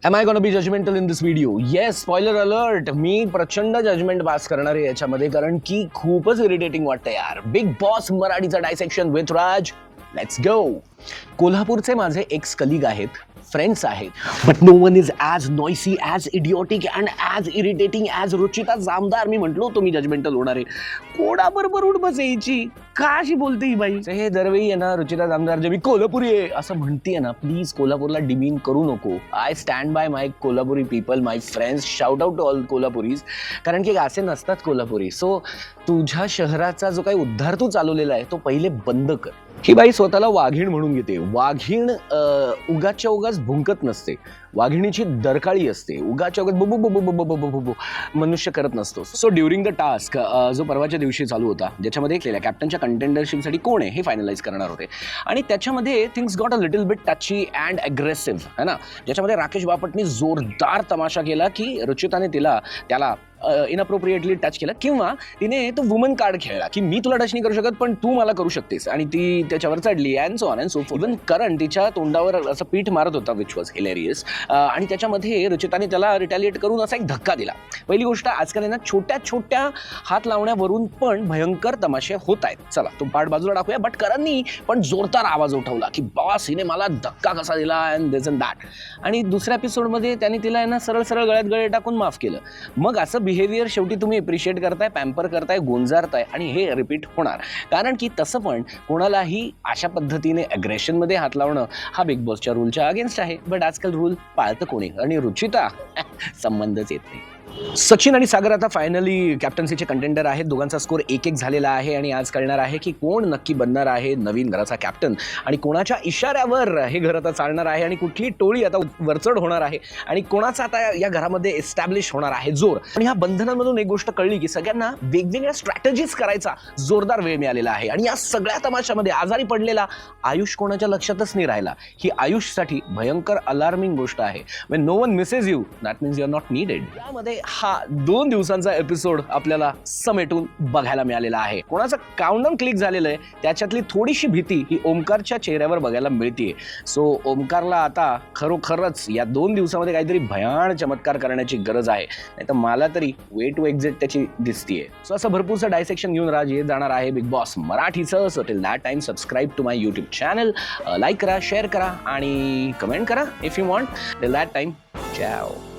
Am I gonna be judgmental in this video? Yes, spoiler alert. मी प्रचंड judgement pass करणार आहे याच्यामध्ये, कारण की खूपच इरिटेटिंग वाटतं यार. बिग बॉस मराठीचा dissection with Raj. Let's go. कोल्हापूरचे माझे एक्स कलीग आहेत, फ्रेंड्स आहेत, but no one is as noisy, as idiotic and as irritating as Ruchita Jamdar. मी म्हटलो तुम्ही जजमेंटल होणार आहे. कोणाबरोबर उठ बसायची, का अशी बोलते ही बाई? हे दरवेळी आहे ना, रुचिता जामदार जे मी कोल्हापुरी आहे असं म्हणतीये ना, प्लीज कोल्हापूरला डिमीन करू नको. I stand by my Kolhapuri people, my friends. Shout out to all Kolhapuris, कारण की असे नसतात कोल्हापुरी. सो तुझ्या शहराचा जो काही उद्धार तू चालवलेला आहे तो पहिले बंद कर. ही बाई स्वतःला वाघीण म्हणून घेते. वाघीण उगाच्या उगाच भुंकत नसते. वाघिणीची दरकाळी असते. उगाच्या उगाच बुबू बुबू बुबू बुबू बुबू मनुष्य करत नसतो. सो ड्युरिंग द टास्क जो परवाच्या दिवशी चालू होता, ज्याच्यामध्ये केलेल्या कॅप्टनच्या कंटेंडरशिपसाठी कोण आहे हे फायनलाइज करणार होते, आणि त्याच्यामध्ये things got a little bit टची and aggressive है ना, ज्याच्यामध्ये राकेश बापटने जोरदार तमाशा केला की रुचिताने त्याला इनअप्रोप्रिएटली टच केलं, किंवा तिने तो वुमन कार्ड खेळला की मी तुला टच नाही करू शकत पण तू मला करू शकतेस, आणि ती त्याच्यावर चढली and so on and so forth. Even Karan तिच्या तोंडावर असं पीठ मारत होता, विच वॉज हिलेरियस. आणि त्याच्यामध्ये रुचिताने त्याला रिटॅलिएट करून असा एक धक्का दिला. पहिली गोष्ट, आजकाल आहे ना छोट्या छोट्या हात लावण्यावरून पण भयंकर तमाशे होत आहेत. चला तो पार्ट बाजूला टाकूया. बट करणनी पण जोरदार आवाज उठवला की बॉस हिने मला धक्का कसा दिला अँड दिस अँड दॅट. आणि दुसऱ्या एपिसोडमध्ये त्याने तिला आहे ना सरळ सरळ गळ्यात गळे टाकून माफ केलं. मग असं बिहेवियर शेवटी तुम्ही अप्रिशिएट करताय, पॅम्पर करताय, गोंजारताय, आणि हे रिपीट होणार. कारण की तसं पण कोणालाही अशा पद्धतीने अग्रेशनमध्ये हात लावणं हा बिग बॉसच्या रूलच्या अगेन्स्ट आहे. बट आजकाल रूल पाळतं कोणी, आणि रुचिता संबंधच येत नाही. सचिन आणि सागर आता फायनली कॅप्टन्सीचे कंटेंडर आहेत. दोघांचा स्कोर 1-1 झालेला आहे, आणि आज कळणार आहे की कोण नक्की बनणार आहे नवीन घराचा कॅप्टन, आणि कोणाच्या इशाऱ्यावर हे घर आता चालणार आहे, आणि कुठली टोळी आता वरचढ होणार आहे, आणि कोणाचा आता या घरामध्ये एस्टॅब्लिश होणार आहे जोर. आणि ह्या बंधनांमधून एक गोष्ट कळली की सगळ्यांना वेगवेगळ्या स्ट्रॅटेजीज करायचा जोरदार वेळ मिळालेला आहे. आणि या सगळ्या तमाशामध्ये आजारी पडलेला आयुष कोणाच्या लक्षातच नाही राहिला. ही आयुषसाठी भयंकर अलार्मिंग गोष्ट आहे. When no one misses you, that means you are not needed. यामध्ये हा 2 दिवसांचा एपिसोड आपल्याला समेटून बघायला मिळालेला आहे. कोणाचं काउंटडाऊन क्लिक झालेलं आहे त्याच्यातली थोडीशी भीती ही ओमकारच्या चेहऱ्यावर बघायला मिळते. सो ओमकारला आता खरोखरच या 2 दिवसामध्ये काहीतरी भयान चमत्कार करण्याची गरज आहे, नाही तर मला तरी वे टू एक्झिट त्याची दिसतीये. सो असं भरपूरचं डायसेक्शन घेऊन राज येत जाणार आहे बिग बॉस मराठीचं. So till that time subscribe to my YouTube channel, like करा, शेअर करा आणि कमेंट करा if you want. Till that time, ciao.